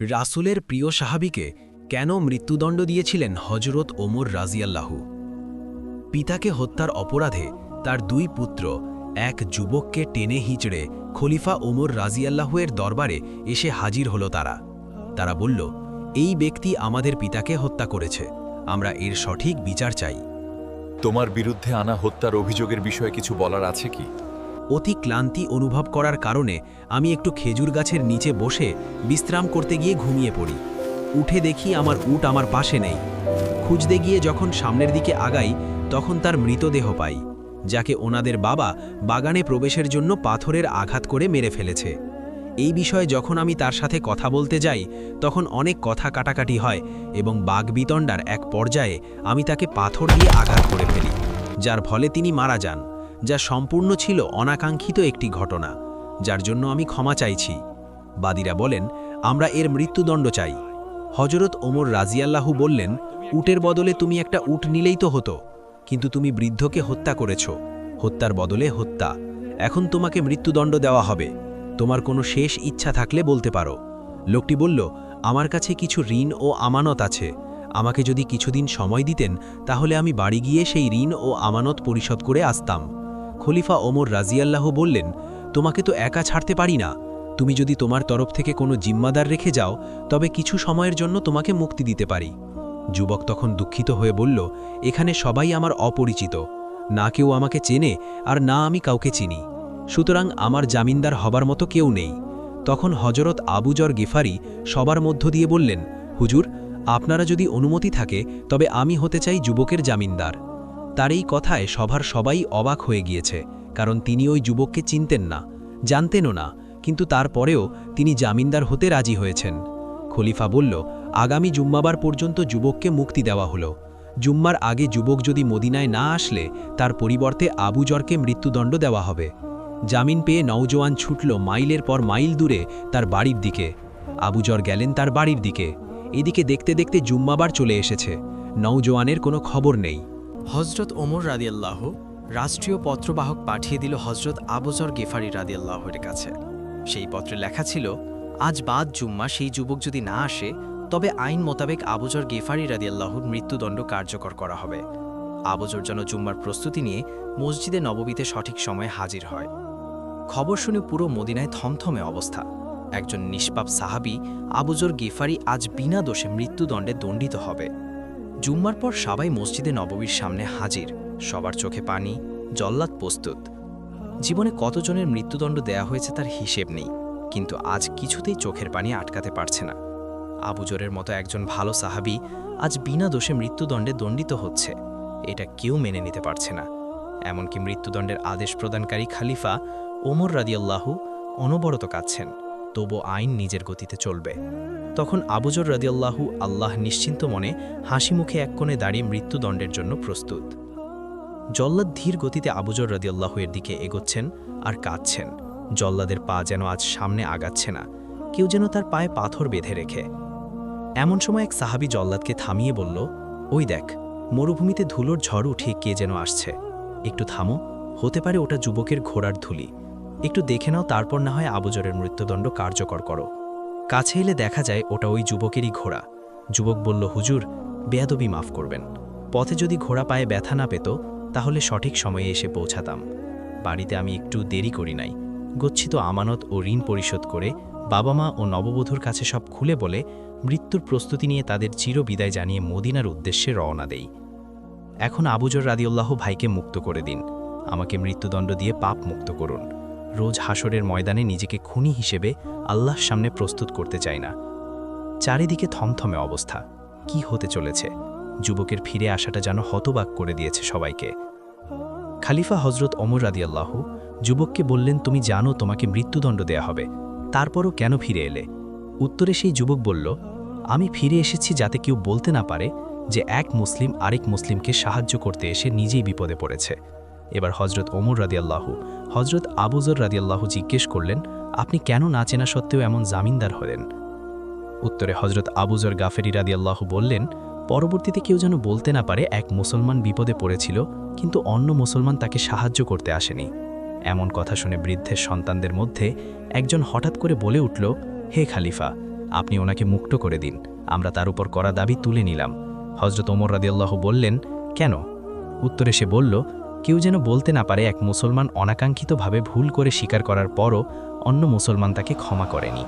রাসূলের প্রিয় সাহাবীকে কেন মৃত্যুদণ্ড দিয়েছিলেন হযরত ওমর রাজিয়াল্লাহু? পিতাকে হত্যার অপরাধে তার দুই পুত্র এক যুবককে টেনে হিঁচড়ে খলিফা ওমর রাজিয়াল্লাহুয়ের দরবারে এসে হাজির হল তারা বলল, এই ব্যক্তি আমাদের পিতাকে হত্যা করেছে, আমরা এর সঠিক বিচার চাই। তোমার বিরুদ্ধে আনা হত্যার অভিযোগের বিষয়ে কিছু বলার আছে কি? অতি ক্লান্তি অনুভব করার কারণে আমি একটু খেজুর গাছের নিচে বসে বিশ্রাম করতে গিয়ে ঘুমিয়ে পড়ি। উঠে দেখি আমার উট আমার পাশে নেই। খুঁজতে গিয়ে যখন সামনের দিকে আগাই তখন তার মৃতদেহ পাই, যাকে ওনাদের বাবা বাগানে প্রবেশের জন্য পাথরের আঘাত করে মেরে ফেলেছে। এই বিষয়ে যখন আমি তার সাথে কথা বলতে যাই তখন অনেক কথা কাটাকাটি হয় এবং বাগবিতণ্ডার এক পর্যায়ে আমি তাকে পাথর দিয়ে আঘাত করে ফেলি, যার ফলে তিনি মারা যান, যা সম্পূর্ণ ছিল অনাকাঙ্ক্ষিত একটি ঘটনা, যার জন্য আমি ক্ষমা চাইছি। বাদীরা বলেন, আমরা এর মৃত্যুদণ্ড চাই। হযরত ওমর রাজিয়াল্লাহু বললেন, উটের বদলে তুমি একটা উট নিলেই তো হতো, কিন্তু তুমি বৃদ্ধকে হত্যা করেছ, হত্যার বদলে হত্যা। এখন তোমাকে মৃত্যুদণ্ড দেওয়া হবে। তোমার কোনো শেষ ইচ্ছা থাকলে বলতে পারো। লোকটি বলল, আমার কাছে কিছু ঋণ ও আমানত আছে, আমাকে যদি কিছুদিন সময় দিতেন তাহলে আমি বাড়ি গিয়ে সেই ঋণ ও আমানত পরিশোধ করে আসতাম। খলিফা ওমর রাজিয়াল্লাহু বললেন, তোমাকে তো একা ছাড়তে পারি না, তুমি যদি তোমার তরফ থেকে কোনো জিম্মাদার রেখে যাও তবে কিছু সময়ের জন্য তোমাকে মুক্তি দিতে পারি। যুবক তখন দুঃখিত হয়ে বলল, এখানে সবাই আমার অপরিচিত, না কেউ আমাকে চেনে আর না আমি কাউকে চিনি, সুতরাং আমার জামিনদার হবার মতো কেউ নেই। তখন হযরত আবু যর গিফারি সবার মধ্য দিয়ে বললেন, হুজুর, আপনারা যদি অনুমতি থাকে তবে আমি হতে চাই যুবকের জামিনদার। তার এই কথায় সভার সবাই অবাক হয়ে গিয়েছে, কারণ তিনি ওই যুবককে চিনতেন না, জানতেনও না, কিন্তু তারপরেও তিনি জামিনদার হতে রাজি হয়েছেন। খলিফা বলল, আগামী জুম্মাবার পর্যন্ত যুবককে মুক্তি দেওয়া হলো। জুম্মার আগে যুবক যদি মদিনায় না আসলে তার পরিবর্তে আবু যরকে মৃত্যুদণ্ড দেওয়া হবে। জামিন পেয়ে নওজোয়ান ছুটল মাইলের পর মাইল দূরে তার বাড়ির দিকে। আবু যর গেলেন তার বাড়ির দিকে। এদিকে দেখতে দেখতে জুম্মাবার চলে এসেছে, নওজোয়ানের কোনো খবর নেই। হজরত ওমর রাদিয়াল্লাহু রাষ্ট্রীয় পত্রবাহক পাঠিয়ে দিল হজরত আবু যর গেফারি রাদিয়াল্লাহুর কাছে। সেই পত্রে লেখা ছিল, আজ বাদ জুম্মা সেই যুবক যদি না আসে তবে আইন মোতাবেক আবু যর গেফারি রাদিয়াল্লাহুর মৃত্যুদণ্ড কার্যকর করা হবে। আবু যর যেন জুম্মার প্রস্তুতি নিয়ে মসজিদে নববীতে সঠিক সময়ে হাজির হয়। খবর শুনে পুরো মদিনায় থমথমে অবস্থা। একজন নিষ্পাপ সাহাবী আবু যর গেফারি আজ বিনা দোষে মৃত্যুদণ্ডে দণ্ডিত হবে। জুম্মার পর সবাই মসজিদে নববীর সামনে হাজির, সবার চোখে পানি, জল্লাদ প্রস্তুত। জীবনে কতজনের মৃত্যুদণ্ড দেয়া হয়েছে তার হিসেব নেই, কিন্তু আজ কিছুতেই চোখের পানি আটকাতে পারছে না। আবু যরের মতো একজন ভালো সাহাবী আজ বিনা দোষে মৃত্যুদণ্ডে দণ্ডিত হচ্ছে, এটা কেউ মেনে নিতে পারছে না। এমনকি মৃত্যুদণ্ডের আদেশ প্রদানকারী খলিফা ওমর রাদিয়াল্লাহু অনবরত কাঁদছেন, তবু আইন নিজের গতিতে চলবে। তখন আবু যর রাদিয়াল্লাহু আল্লাহ নিশ্চিন্ত মনে হাসি মুখে এক কোণে দাঁড়িয়ে মৃত্যুদণ্ডের জন্য প্রস্তুত। জল্লাদ ধীর গতিতে আবু যর রাদিয়াল্লাহু এর দিকে এগোচ্ছেন আর কাঁদছেন। জল্লাদের পা যেন আজ সামনে আগাচ্ছে না, কেউ যেন তার পায়ে পাথর বেঁধে রেখে। এমন সময় এক সাহাবী জল্লাদকে থামিয়ে বলল, ওই দেখ, মরুভূমিতে ধুলোর ঝড় উঠে কে যেন আসছে, একটু থামো, হতে পারে ওটা যুবকের ঘোড়ার ধুলি, একটু দেখে নাও, তারপর না হয় আবু যরের মৃত্যুদণ্ড কার্যকর করো। কাছে এলে দেখা যায় ওটা ওই যুবকেরই ঘোড়া। যুবক বলল, হুজুর, বেয়াদবি মাফ করবেন, পথে যদি ঘোড়া পায়ে ব্যথা না পেত তাহলে সঠিক সময়ে এসে পৌঁছাতাম। বাড়িতে আমি একটু দেরি করি নাই, গচ্ছিত আমানত ও ঋণ পরিশোধ করে বাবা মা ও নববধূর কাছে সব খুলে বলে মৃত্যুর প্রস্তুতি নিয়ে তাদের চিরবিদায় জানিয়ে মদিনার উদ্দেশ্যে রওনা দেই। এখন আবু যর রাদিয়াল্লাহু ভাইকে মুক্ত করে দিন, আমাকে মৃত্যুদণ্ড দিয়ে পাপ মুক্ত করুন। রোজ হাসরের ময়দানে নিজেকে খুনি হিসেবে আল্লাহর সামনে প্রস্তুত করতে চাই না। চারিদিকে থমথমে অবস্থা, কি হতে চলেছে? যুবকের ফিরে আসাটা যেন হতবাক করে দিয়েছে সবাইকে। খলিফা হজরত ওমর রাদিয়াল্লাহু যুবককে বললেন, তুমি জানো তোমাকে মৃত্যুদণ্ড দেয়া হবে, তারপরও কেন ফিরে এলে? উত্তরে সেই যুবক বলল, আমি ফিরে এসেছি যাতে কেউ বলতে না পারে যে এক মুসলিম আরেক মুসলিমকে সাহায্য করতে এসে নিজেই বিপদে পড়েছে। এবার হজরত ওমর রাদিয়াল্লাহু হজরত আবু যর রাদিয়াল্লাহু জিজ্ঞেস করলেন, আপনি কেন না চেনা সত্ত্বেও এমন জামিনদার হলেন? উত্তরে হজরত আবু যর গাফেরি রাদিয়াল্লাহু বললেন, পরবর্তীতে কেউ যেন বলতে না পারে এক মুসলমান বিপদে পড়েছিল কিন্তু অন্য মুসলমান তাকে সাহায্য করতে আসেনি। এমন কথা শুনে বৃদ্ধের সন্তানদের মধ্যে একজন হঠাৎ করে বলে উঠল, হে খালিফা, আপনি ওনাকে মুক্ত করে দিন। আমরা তার উপর করা দাবি তুলে নিলাম। হজরত ওমর রাদিয়াল্লাহু বললেন, কেন? উত্তরে সে বলল, কেউ যেন বলতে না পারে এক মুসলমান অনাকাঙ্ক্ষিতভাবে ভুল করে স্বীকার করার পরও অন্য মুসলমান তাকে ক্ষমা করেনি।